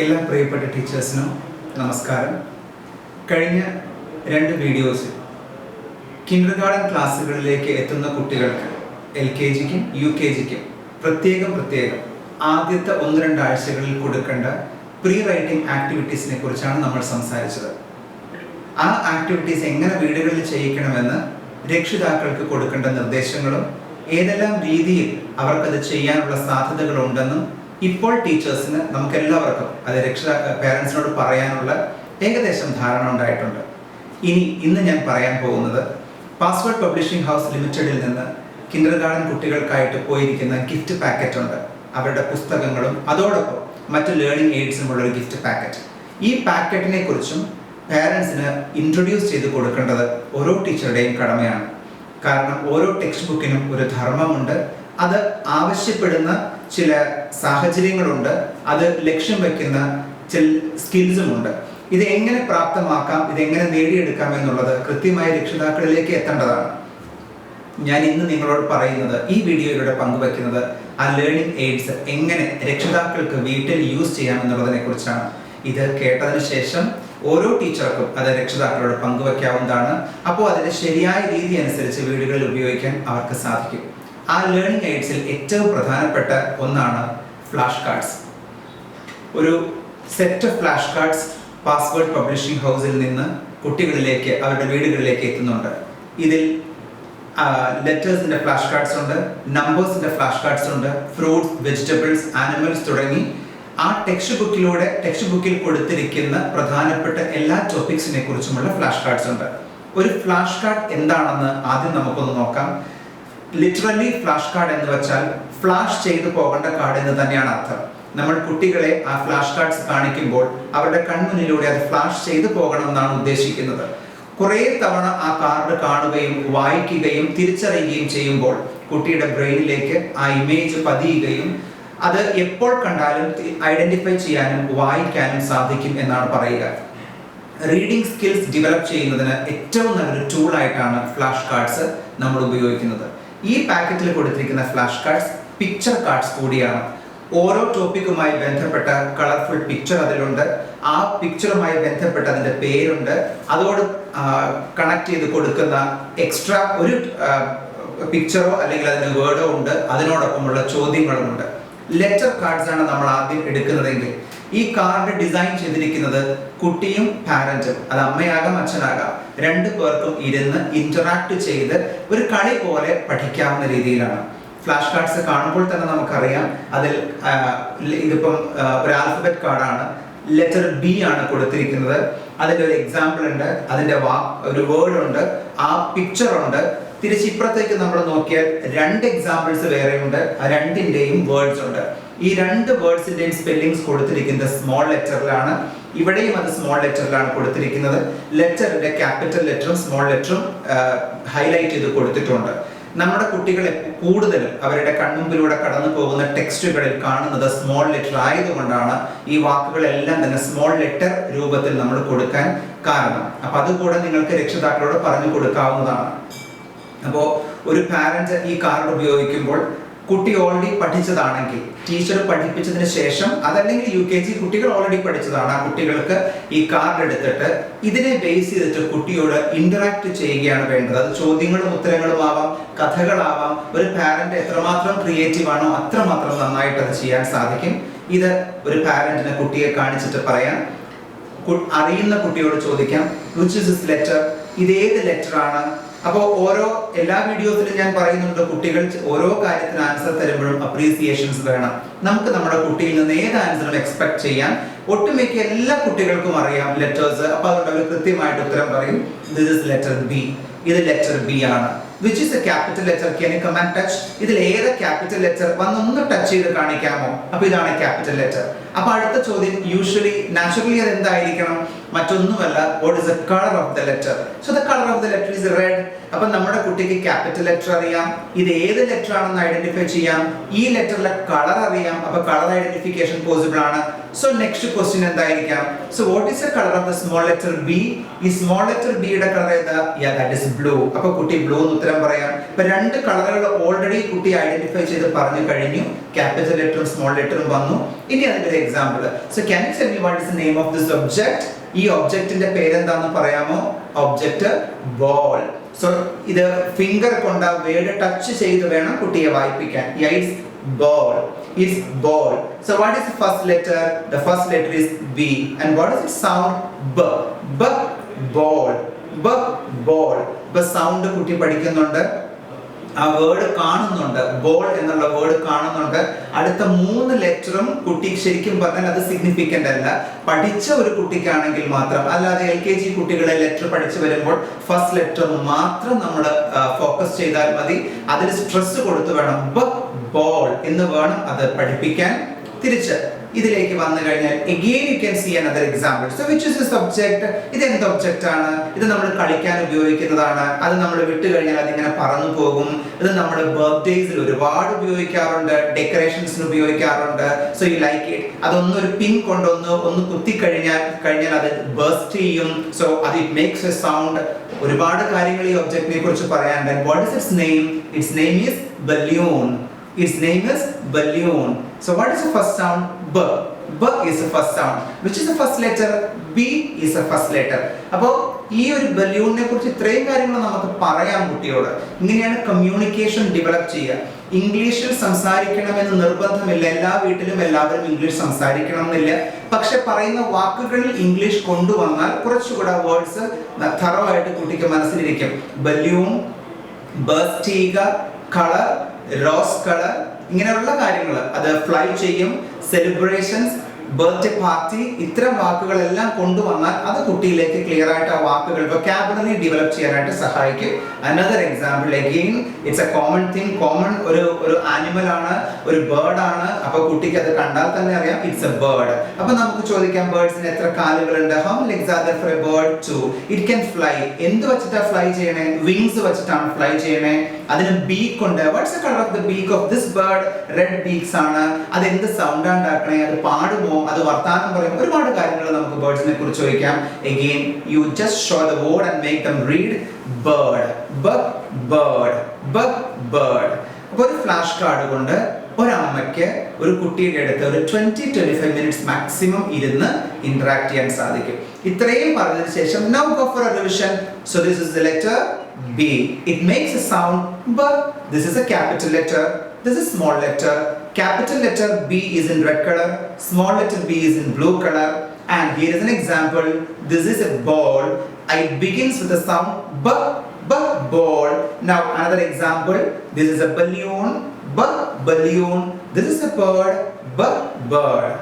എല്ലാ പ്രിയപ്പെട്ട ടീച്ചേഴ്സിനും നമസ്കാരം. കഴിഞ്ഞ 2 വീഡിയോസിൽ കിൻഡർഗാർട്ടൻ ക്ലാസ്സുകളിലേക്ക് എത്തുന്ന കുട്ടികൾക്ക് LKGക്കും UKGക്കും പ്രത്യേകം ആദ്യത്തെ 1-2 ആഴ്ചകളിൽ കൊടുക്കേണ്ട പ്രീ റൈറ്റിംഗ് ആക്ടിവിറ്റീസിനെ കുറിച്ചാണ് നമ്മൾ സംസാരിച്ചത്. ആ ആക്ടിവിറ്റീസ് എങ്ങനെ വീടുകളിൽ ചെയ്യിക്കണമെന്ന് രക്ഷിതാക്കൾക്ക് കൊടുക്കേണ്ട നിർദ്ദേശങ്ങളും ഏതെല്ലാം രീതിയിൽ അവർക്കത് ചെയ്യാനുള്ള സാധ്യതകളുണ്ടെന്നും ഇപ്പോൾ ടീച്ചേഴ്സിന് നമുക്കെല്ലാവർക്കും അത് പേരൻസിനോട് പറയാനുള്ള ഏകദേശം ധാരണ ഉണ്ടായിട്ടുണ്ട്. ഇന്ന് ഞാൻ പറയാൻ പോകുന്നത് പാസ്വേർഡ് പബ്ലിഷിംഗ് ഹൗസ് ലിമിറ്റഡിൽ നിന്ന് കിൻഡർഗാർട്ടൻ കുട്ടികൾക്കായിട്ട് പോയിരിക്കുന്ന ഗിഫ്റ്റ് പാക്കറ്റ് ഉണ്ട്. അവരുടെ പുസ്തകങ്ങളും അതോടൊപ്പം മറ്റ് ലേണിംഗ് എയ്ഡ്സിനുമുള്ള ഒരു ഗിഫ്റ്റ് പാക്കറ്റ്. ഈ പാക്കറ്റിനെ കുറിച്ചും പേരൻസിന് ഇൻട്രൊഡ്യൂസ് ചെയ്ത് കൊടുക്കേണ്ടത് ഓരോ ടീച്ചറുടെയും കടമയാണ്. കാരണം ഓരോ ടെക്സ്റ്റ് ബുക്കിനും ഒരു ധർമ്മമുണ്ട്. അത് ആവശ്യപ്പെടുന്ന ചില സാഹചര്യങ്ങളുണ്ട്, അത് ലക്ഷ്യം വയ്ക്കുന്ന ചില സ്കിൽസുമുണ്ട്. ഇത് എങ്ങനെ പ്രാപ്തമാക്കാം, ഇതെങ്ങനെ നേടിയെടുക്കാം എന്നുള്ളത് കൃത്യമായി രക്ഷിതാക്കളിലേക്ക് എത്തേണ്ടതാണ്. ഞാൻ ഇന്ന് നിങ്ങളോട് പറയുന്നത്, ഈ വീഡിയോയിലൂടെ പങ്കുവയ്ക്കുന്നത് ആ ലേണിംഗ് എയ്ഡ്സ് എങ്ങനെ രക്ഷിതാക്കൾക്ക് വീട്ടിൽ യൂസ് ചെയ്യാം എന്നുള്ളതിനെ കുറിച്ചാണ്. ഇത് കേട്ടതിന് ശേഷം ഓരോ ടീച്ചർക്കും അത് രക്ഷിതാക്കളോട് പങ്കുവയ്ക്കാവുന്നതാണ്. അപ്പോൾ അതിന്റെ ശരിയായ രീതി അനുസരിച്ച് വീടുകളിൽ ഉപയോഗിക്കാൻ അവർക്ക് സാധിക്കും. ആ ലേണിംഗ് എയ്ഡ്സിൽ ഏറ്റവും പ്രധാനപ്പെട്ട ഒന്നാണ് ഫ്ലാഷ് കാർഡ്സ്. ഒരു set of flash cards password publishing ഹൗസിൽ നിന്ന് കുട്ടികളിലേക്ക്, അവരുടെ വീടുകളിലേക്ക് എത്തുന്നുണ്ട്. ഇതിൽ ലെറ്റേഴ്സിന്റെ ഫ്ലാഷ് കാർഡ്സ് ഉണ്ട്, നമ്പേഴ്സിന്റെ ഫ്ലാഷ് കാർഡ്സ് ഉണ്ട്, ഫ്രൂട്ട്സ്, വെജിറ്റബിൾസ്, ആനിമൽസ് തുടങ്ങി ആ ടെക്സ്റ്റ് ബുക്കിൽ കൊടുത്തിരിക്കുന്ന പ്രധാനപ്പെട്ട എല്ലാ ടോപ്പിക്സിനെ കുറിച്ചുമുള്ള ഫ്ലാഷ് കാർഡ്സ് ഉണ്ട്. ഒരു ഫ്ലാഷ് കാർഡ് എന്താണെന്ന് ആദ്യം നമുക്കൊന്ന് നോക്കാം. ലിറ്ററലി ഫ്ലാഷ് കാർഡ് എന്ന് വെച്ചാൽ ഫ്ലാഷ് ചെയ്തു പോകേണ്ട കാർഡ് എന്ന് തന്നെയാണ് അർത്ഥം. നമ്മൾ കുട്ടികളെ ആ ഫ്ലാഷ് കാർഡ്സ് കാണിക്കുമ്പോൾ അവരുടെ കൺമുന്നിലൂടെ അത് ഫ്ലാഷ് ചെയ്തു പോകണമെന്നാണ് ഉദ്ദേശിക്കുന്നത്. കുറേ തവണ ആ കാർഡ് കാണുകയും വായിക്കുകയും തിരിച്ചറിയുകയും ചെയ്യുമ്പോൾ കുട്ടിയുടെ ബ്രെയിനിലേക്ക് ആ ഇമേജ് പതിയുകയും അത് എപ്പോൾ കണ്ടാലും ഐഡന്റിഫൈ ചെയ്യാനും വായിക്കാനും സാധിക്കും എന്നാണ് പറയുക. റീഡിംഗ് സ്കിൽസ് ഡെവലപ്പ് ചെയ്യുന്നതിന് ഏറ്റവും നല്ലൊരു ടൂളായിട്ടാണ് ഫ്ലാഷ് കാർഡ്സ് നമ്മൾ ഉപയോഗിക്കുന്നത്. ഈ പാക്കറ്റിൽ കൊടുത്തിരിക്കുന്ന ഫ്ലാഷ് കാർഡ്സ് പിക്ചർ കാർഡ്സ് കൂടിയാണ്. ഓരോ ടോപ്പിക്കുമായി ബന്ധപ്പെട്ട കളർഫുൾ പിക്ചർ അതിലുണ്ട്. ആ പിക്ചറുമായി ബന്ധപ്പെട്ട അതിന്റെ പേരുണ്ട്. അതോട് കണക്ട് ചെയ്ത് കൊടുക്കുന്ന എക്സ്ട്രാ ഒരു പിക്ചറോ അല്ലെങ്കിൽ അതിന്റെ വേർഡോ ഉണ്ട്. അതിനോടൊപ്പമുള്ള ചോദ്യങ്ങളുമുണ്ട്. ലെറ്റർ കാർഡ്സ് ആണ് നമ്മൾ ആദ്യം എടുക്കുന്നതെങ്കിൽ ഈ കാർഡ് ഡിസൈൻ ചെയ്തിരിക്കുന്നത് കുട്ടിയും പാരന്റും, അത് അമ്മയാകാം അച്ഛനാകാം, 2 പേർക്കും ഇരുന്ന് ഇന്ററാക്ട് ചെയ്ത് ഒരു കളി പോലെ പഠിക്കാവുന്ന രീതിയിലാണ്. ഫ്ലാഷ് കാർഡ്സ് കാണുമ്പോൾ തന്നെ നമുക്കറിയാം അതിൽ ഇതിപ്പം ഒരു ആൽഫബറ്റ് കാർഡാണ്. ലെറ്റർ B ആണ് കൊടുത്തിരിക്കുന്നത്. അതിന്റെ ഒരു എക്സാമ്പിൾ ഉണ്ട്, അതിന്റെ ഒരു വേർഡ് ഉണ്ട്, ആ പിക്ചർ ഉണ്ട്. തിരിച്ചിപ്പുറത്തേക്ക് നമ്മൾ നോക്കിയാൽ 2 എക്സാമ്പിൾസ് വേറെയുണ്ട്. ആ 2ന്റെയും വേർഡ്സ് ഉണ്ട്. ഈ 2 വേർഡ്സിന്റെയും സ്പെല്ലിങ്സ് കൊടുത്തിരിക്കുന്നത് സ്മോൾ ലെറ്ററിലാണ്. ഇവിടെയും അത് സ്മോൾ ലെറ്ററിലാണ് കൊടുത്തിരിക്കുന്നത്. ലെറ്ററിന്റെ ക്യാപിറ്റൽ ലെറ്ററും സ്മോൾ ലെറ്ററും ഹൈലൈറ്റ് ചെയ്ത് കൊടുത്തിട്ടുണ്ട്. നമ്മുടെ കുട്ടികളെ കൂടുതലും അവരുടെ കൺമുമ്പിലൂടെ കടന്നു പോകുന്ന ടെക്സ്റ്റുകളിൽ കാണുന്നത് സ്മോൾ ലെറ്റർ ആയതുകൊണ്ടാണ് ഈ വാക്കുകളെല്ലാം തന്നെ സ്മോൾ ലെറ്റർ രൂപത്തിൽ നമ്മൾ കൊടുക്കാൻ കാരണം. അപ്പൊ അതുകൂടെ നിങ്ങൾക്ക് രക്ഷിതാക്കളോട് പറഞ്ഞു കൊടുക്കാവുന്നതാണ്. അപ്പോൾ ഒരു പാരന്റ് ഈ കാർഡ് ഉപയോഗിക്കുമ്പോൾ കുട്ടി ഓൾറെഡി പഠിച്ചതാണെങ്കിൽ ടീച്ചർ പഠിപ്പിച്ചതിന് ശേഷം, അതല്ലെങ്കിൽ UKG കുട്ടികൾ ഓൾറെഡി പഠിച്ചതാണ്, ആ കുട്ടികൾക്ക് ഈ കാർഡ് എടുത്തിട്ട് ഇതിനെ ബേസ് ചെയ്തിട്ട് കുട്ടിയോട് ഇന്ററാക്ട് ചെയ്യുകയാണ് വേണ്ടത്. അത് ചോദ്യങ്ങളും ഉത്തരങ്ങളും ആവാം, കഥകളാവാം. ഒരു പാരന്റ് എത്രമാത്രം ക്രിയേറ്റീവ് ആണോ അത്രമാത്രം നന്നായിട്ട് അത് ചെയ്യാൻ സാധിക്കും. ഇത് ഒരു പാരന്റിന് കുട്ടിയെ കാണിച്ചിട്ട് പറയാം. അറിയുന്ന കുട്ടിയോട് ചോദിക്കാം, വിച്ച് ഇസ് ദിസ് ലെറ്റർ, ഇത് ഏത് ലെറ്റർ ആണ്. അപ്പോൾ എല്ലാ വീഡിയോസിലും ഞാൻ പറയുന്നുണ്ട്, കുട്ടികൾ ഓരോ കാര്യത്തിന് ആൻസർ തരുമ്പോഴും അപ്രീസിയേഷൻസ് വേണം. നമുക്ക് നമ്മുടെ കുട്ടിയിൽ നിന്ന് ഏത് ആൻസറും എക്സ്പെക്ട് ചെയ്യാൻ. ഒട്ടുമിക്ക എല്ലാ കുട്ടികൾക്കും അറിയാം ലെറ്റേഴ്സ്. അപ്പൊ അതുകൊണ്ട് അവർ കൃത്യമായിട്ട് ഉത്തരം പറയും, ദിസ് ഇസ് ലെറ്റർ B, ഇത് ലെറ്റർ B ആണ്. Which is a capital letter, can you come and touch, ഇതിൽ ഏത് ക്യാപിറ്റൽ ലെറ്റർ വന്നൊന്ന് ടച്ച് ചെയ്ത് കാണിക്കാമോ, അപ്പൊ ഇതാണ് ക്യാപിറ്റൽ ലെറ്റർ. അപ്പൊ അടുത്ത ചോദ്യം നാച്ചുറലി അത് എന്തായിരിക്കണം, മറ്റൊന്നുമല്ല, what is the colour of the letter. So the colour of the letter is red. അപ്പൊ നമ്മുടെ കുട്ടിക്ക് ക്യാപിറ്റൽ ലെറ്റർ അറിയാം, ഇത് ഏത് ലെറ്റർ ആണെന്ന് ഐഡന്റിഫൈ ചെയ്യാം, ഈ ലെറ്ററിലെ കളർ അറിയാം, അപ്പൊ കളർ ഐഡന്റിഫിക്കേഷൻ പോസിബിൾ ആണ്. സോ നെക്സ്റ്റ് ക്വസ്റ്റ്യൻ എന്തായിരിക്കാം, so what is the colour of the small letter B, ഈ സ്മോൾ ലെറ്റർ B യുടെ കളർ ഏതാ, ദാറ്റ് ഇസ് ബ്ലൂ. അപ്പൊ കുട്ടി ബ്ലൂ എന്ന് ഉത്തരം പറയാം. ഇപ്പൊ 2 കളറുകൾ ഓൾറെഡി കുട്ടി ഐഡന്റിഫൈ ചെയ്ത് പറഞ്ഞു കഴിഞ്ഞു. ക്യാപിറ്റൽ ലെറ്ററും സ്മോൾ ലെറ്ററും വന്നു. ഇനി അതിന്റെ ഒരു example. So can you tell me what is the name of this object? ഈ ഒബ്ജക്റ്റിന്റെ പേരെന്താണെന്ന് പറയാമോ? Object ball. സോ ഇത് ഫിംഗർ കൊണ്ട് വേർഡ് ടച്ച് ചെയ്ത് വേണം കുട്ടിയെ വായിപ്പിക്കാൻ. It's ball. It's ball. So what is the first letter? The first letter is B. And what does it sound? B. B. Ball. B. Ball. ഇപ്പൊ sound കുട്ടി പഠിക്കുന്നുണ്ട്, ആ word കാണുന്നുണ്ട്, ബോൾ എന്നുള്ള വേർഡ് കാണുന്നുണ്ട്. അടുത്ത 3 ലെറ്ററും കുട്ടി ശരിക്കും പറഞ്ഞാൽ അത് സിഗ്നിഫിക്കന്റ് അല്ല. പഠിച്ച ഒരു കുട്ടിക്കാണെങ്കിൽ മാത്രം, അല്ലാതെ LKG കുട്ടികളെ ലെറ്റർ പഠിച്ചു വരുമ്പോൾ ഫസ്റ്റ് ലെറ്റർ മാത്രം നമ്മൾ ഫോക്കസ് ചെയ്താൽ മതി. അതിൽ സ്ട്രെസ് കൊടുത്തു വേണം ബോൾ എന്ന് വേണം അത് പഠിപ്പിക്കാൻ. തിരിച്ച് ഇതിലേക്ക് വന്നു കഴിഞ്ഞാൽ again you can see another example. So which is the subject? ഇത് എന്ത് ഒബ്ജക്റ്റ് ആണ്? ഇത് നമ്മൾ കളിക്കാൻ ഉപയോഗിക്കുന്നതാണ്. അത് നമ്മൾ വിട്ടു കഴിഞ്ഞാൽ അതിങ്ങനെ പറന്നു പോകും. ഇത് നമ്മൾ ബർത്ത്ഡേസിൽ ഒരുപാട് ഉപയോഗിക്കാറുണ്ട്, ഡെക്കറേഷൻസിന് ഉപയോഗിക്കാറുണ്ട്. So you like it. അതൊന്നൊരു പിൻ കൊണ്ടൊന്ന് കുത്തി കഴിഞ്ഞാൽ അത് ബർസ്റ്റ് ചെയ്യും. സോ അത് ഇറ്റ് മേക്സ് എ സൗണ്ട്. ഒരുപാട് കാര്യങ്ങൾ ഈ ഒബ്ജക്റ്റിനെ കുറിച്ച് പറയാനുണ്ട്. What is its name? Its name is balloon. Its name is balloon. So what is the first sound? B. B is the first sound. Which is the first letter? B is the first letter. അപ്പോൾ ഈ ഒരു ബലൂണിനെ കുറിച്ച് ഇത്രയും കാര്യങ്ങൾ നമുക്ക് പറയാം കുട്ടിയോട്. ഇങ്ങനെയാണ് കമ്മ്യൂണിക്കേഷൻ ഡെവലപ്പ് ചെയ്യുക. ഇംഗ്ലീഷിൽ സംസാരിക്കണമെന്ന് നിർബന്ധമില്ല. എല്ലാ വീട്ടിലും എല്ലാവരും ഇംഗ്ലീഷ് സംസാരിക്കണം എന്നില്ല. പക്ഷെ പറയുന്ന വാക്കുകളിൽ ഇംഗ്ലീഷ് കൊണ്ടുവന്നാൽ കുറച്ചുകൂടെ വേർഡ്സ് തറവായിട്ട് കുട്ടിക്ക് മനസ്സിലിരിക്കും. ബലൂൺ, ബർസ്റ്റ് ചെയ്യുക, കളർ, റോസ് കളർ, ഇങ്ങനെയുള്ള കാര്യങ്ങൾ, അത് ഫ്ലൈ ചെയ്യും, സെലിബ്രേഷൻസ്, ബർത്ത്ഡേ പാർട്ടി, ഇത്തരം വാക്കുകളെല്ലാം കൊണ്ടുവന്നാൽ അത് കുട്ടിയിലേക്ക് ക്ലിയർ ആയിട്ട് ആ വാക്കുകൾ വൊക്കാബുലറി ഡെവലപ്പ് ചെയ്യാനായിട്ട് സഹായിക്കും. Another example again it's A common thing. Common ഒരു ആനിമൽ ആണ്, ഒരു ബേർഡ് ആണ്. അപ്പൊ കുട്ടിക്ക് അത് കണ്ടാൽ തന്നെ അറിയാം ഇറ്റ്സ് എ ബേർഡ്. അപ്പൊ നമുക്ക് ചോദിക്കാം ബേർഡ്സിന് എത്ര കാലുകളുണ്ട്? How many legs are there for a bird? 2. It can fly. എന്ത് വെച്ചിട്ടാ ഫ്ലൈ ചെയ്യണേ? വിങ്സ് വെച്ചിട്ടാണ് ഫ്ലൈ ചെയ്യണേ. അതിന് ബീക്ക് ഉണ്ട്. What's the colour of the beak of this bird? Red beaks ആണ്. അത് എന്ത് സൗണ്ട് ഉണ്ടാക്കണേ? അത് പാടുമോ? അത് വർത്താനം പറയും? ഒരുപാട് കാര്യങ്ങൾ നമുക്ക് ബേർഡ്സിനെ കുറിച്ച് ചോദിക്കാം. Again you just show the word and make them read bird. Bird. Bird. അപ്പോൾ ഒരു ഫ്ലാഷ് കാർഡ് കൊണ്ട് ഒരമ്മയ്ക്ക് ഒരു കുട്ടിയുടെ അടുത്ത് ഒരു 20-25 മിനിറ്റ്സ് മാക്സിമം ഇരുന്ന് ഇന്ററാക്ട് ചെയ്യാൻ സാധിക്കും. ഇത്രയും പറഞ്ഞതിന് ശേഷം now go for a revision. So this is the letter B. It makes a sound B. This is a capital letter. This is small letter. Capital letter B is in red color. Small letter B is in blue color. And here is an example. This is a ball. It begins with the sound B. Ball. Now another example. This is a balloon. Balloon. This is a bird. Bird.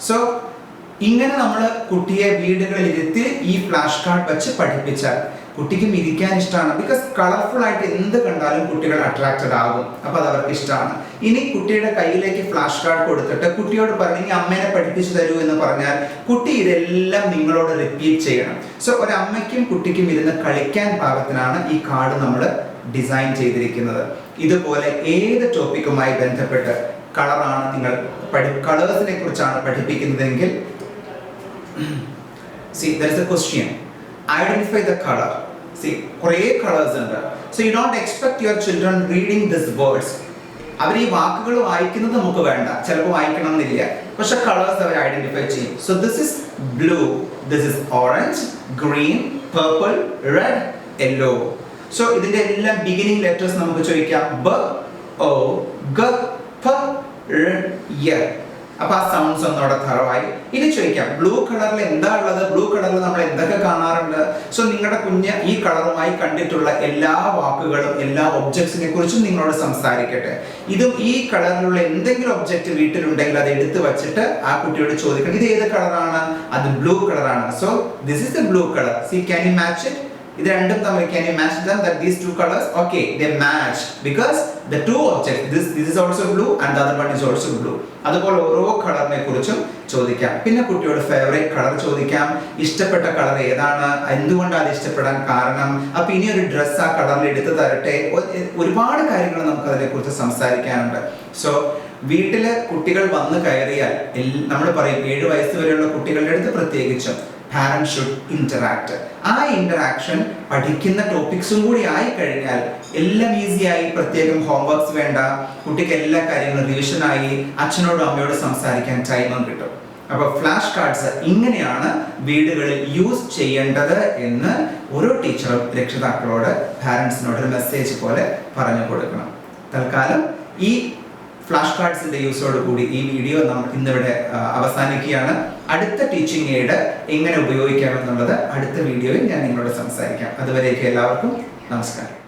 So ഇങ്ങനെ നമ്മൾ കുട്ടിയെ വീടുകളിൽ ഇരുത്തി ഈ flash card വെച്ച് പഠിപ്പിച്ചാൽ കുട്ടിക്കും ഇരിക്കാൻ ഇഷ്ടമാണ്. ബിക്കോസ് കളർഫുൾ ആയിട്ട് എന്ത് കണ്ടാലും കുട്ടികൾ അട്രാക്റ്റഡ് ആകും. അപ്പൊ അത് അവർക്ക് ഇഷ്ടമാണ്. ഇനി കുട്ടിയുടെ കയ്യിലേക്ക് ഫ്ലാഷ് കാർഡ് കൊടുത്തിട്ട് കുട്ടിയോട് പറഞ്ഞു ഈ അമ്മേനെ പഠിപ്പിച്ചു തരൂ എന്ന് പറഞ്ഞാൽ കുട്ടി ഇതെല്ലാം നിങ്ങളോട് റിപ്പീറ്റ് ചെയ്യണം. സോ ഒരു അമ്മയ്ക്കും കുട്ടിക്കും ഇരുന്ന് കളിക്കാൻ പാകത്തിനാണ് ഈ കാർഡ് നമ്മൾ ഡിസൈൻ ചെയ്തിരിക്കുന്നത്. ഇതുപോലെ ഏത് ടോപ്പിക്കുമായി ബന്ധപ്പെട്ട് കളറാണ് നിങ്ങൾ കളേഴ്സിനെ കുറിച്ചാണ് പഠിപ്പിക്കുന്നതെങ്കിൽ see there is a question. Identify the color. See കുറേ കളേഴ്സ് ഉണ്ട്. So you don't expect your children reading these words. അവർ ഈ വാക്കുകൾ വായിക്കുന്നത് നമുക്ക് വേണ്ട, ചിലപ്പോൾ വായിക്കണം എന്നില്ല. പക്ഷെ കളേഴ്സ് അവർ ഐഡന്റിഫൈ ചെയ്യും. So this is blue, this is orange, green, purple, red, yellow. So ഇതിന്റെ എല്ലാം ബിഗിനിങ് ലെറ്റേഴ്സ് നമുക്ക് ചോദിക്കാം. B, O, G, P, R, Y. അപ്പൊ ആ സൗണ്ട്സ് ഒന്നോടെ തറവായി. ഇനി ചോദിക്കാം ബ്ലൂ കളറിൽ എന്താ ഉള്ളത്? ബ്ലൂ കളറിൽ നമ്മൾ എന്തൊക്കെ കാണാറുണ്ട്? സോ നിങ്ങളുടെ കുഞ്ഞ് ഈ കളറുമായി കണ്ടിട്ടുള്ള എല്ലാ വാക്കുകളും എല്ലാ ഒബ്ജക്ട്സിനെ കുറിച്ചും നിങ്ങളോട് സംസാരിക്കട്ടെ. ഇതും ഈ കളറിലുള്ള എന്തെങ്കിലും ഒബ്ജക്റ്റ് വീട്ടിലുണ്ടെങ്കിൽ അത് എടുത്തു വച്ചിട്ട് ആ കുട്ടിയോട് ചോദിക്കണം ഇത് ഏത് കളറാണ്? അത് ബ്ലൂ കളറാണ്. So this is the blue colour. C can you match it? ഇത് രണ്ടും തമ്മിൽ can you match them, that these two colors? Okay, they match because the two objects, this is also blue and the other one is also blue. അതുപോലെ ഓരോ കളറിനെ കുറിച്ചും ചോദിക്കാം. പിന്നെ കുട്ടിയോട് favourite colour ചോദിക്കാം. ഇഷ്ടപ്പെട്ട കളർ ഏതാണ്? എന്തുകൊണ്ടാണ് അത് ഇഷ്ടപ്പെടാൻ കാരണം? അപ്പൊ ഇനി ഒരു ഡ്രസ്സ് ആ കളറിൽ എടുത്തു തരട്ടെ. ഒരുപാട് കാര്യങ്ങൾ നമുക്ക് അതിനെ കുറിച്ച് സംസാരിക്കാനുണ്ട്. സോ വീട്ടില് കുട്ടികൾ വന്ന് കയറിയാൽ നമ്മൾ പറയും 7 വയസ്സ് വരെയുള്ള കുട്ടികളുടെ അടുത്ത് പ്രത്യേകിച്ചും parents should interact. ആ ഇന്ററാക്ഷൻ പഠിക്കുന്ന ടോപ്പിക്സും കൂടി ആയി കഴിഞ്ഞാൽ എല്ലാം ഈസിയായി, പ്രത്യേകം ഹോംവർക്ക്സ് വേണ്ട, കുട്ടിക്ക് എല്ലാ കാര്യങ്ങളും റിവിഷനായി, അച്ഛനോടും അമ്മയോടും സംസാരിക്കാൻ ടൈമും കിട്ടും. അപ്പോൾ ഫ്ലാഷ് കാർഡ്സ് ഇങ്ങനെയാണ് വീടുകളിൽ യൂസ് ചെയ്യേണ്ടത് എന്ന് ഓരോ ടീച്ചറും രക്ഷിതാക്കളോട്, പാരൻസിനോട് ഒരു മെസ്സേജ് പോലെ പറഞ്ഞു കൊടുക്കണം. തൽക്കാലം ഈ ഫ്ലാഷ് കാർഡ്സിന്റെ യൂസോട് കൂടി ഈ വീഡിയോ ഇന്നിവിടെ അവസാനിക്കുകയാണ്. അടുത്ത ടീച്ചിങ് എയ്ഡ് എങ്ങനെ ഉപയോഗിക്കാമെന്നുള്ളത് അടുത്ത വീഡിയോയിൽ ഞാൻ നിങ്ങളോട് സംസാരിക്കാം. അതുവരേക്കും എല്ലാവർക്കും നമസ്കാരം.